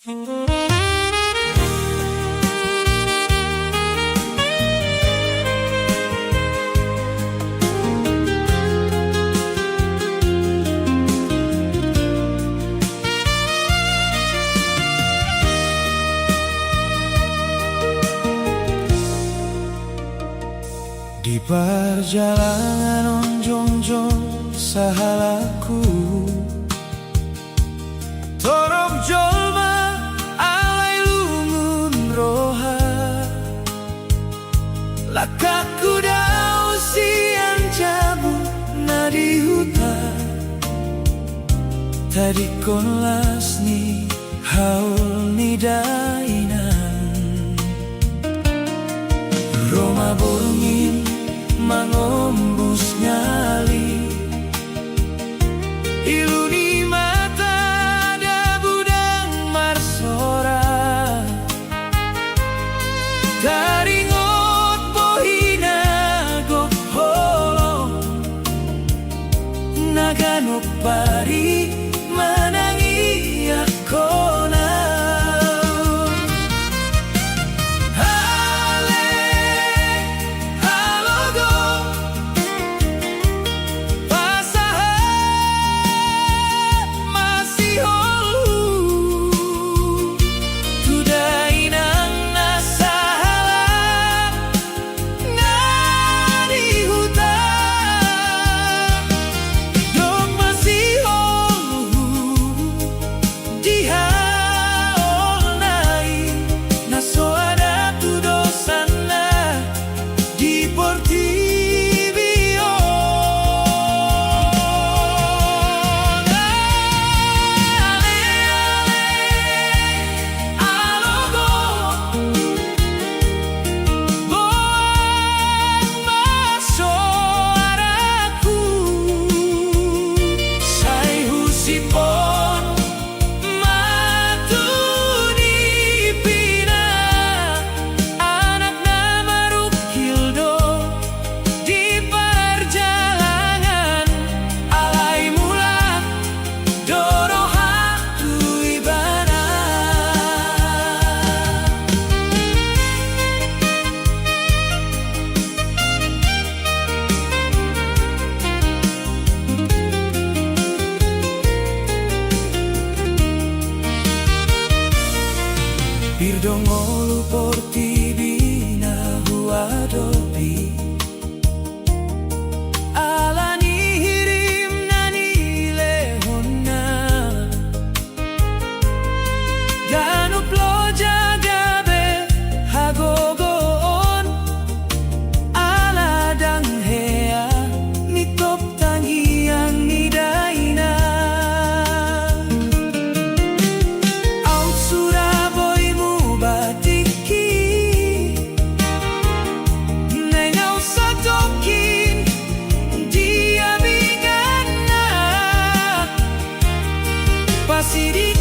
Di perjalanan onjong-jong sahalaku torok jolma alai lumun roha lakaku dau siang jamu nadi hutan tadi konlas ni haul ni dainan Roma bungin mengombus nyali iluni mata ada budang marsora dari ngot pohina gok holong naganok pari menangi akona Pirdongolu porti bina huadopi alani hirim nani lehona danup lo jagabe hagogon ala dang hea mitop tangiang nidaina out Surabaya City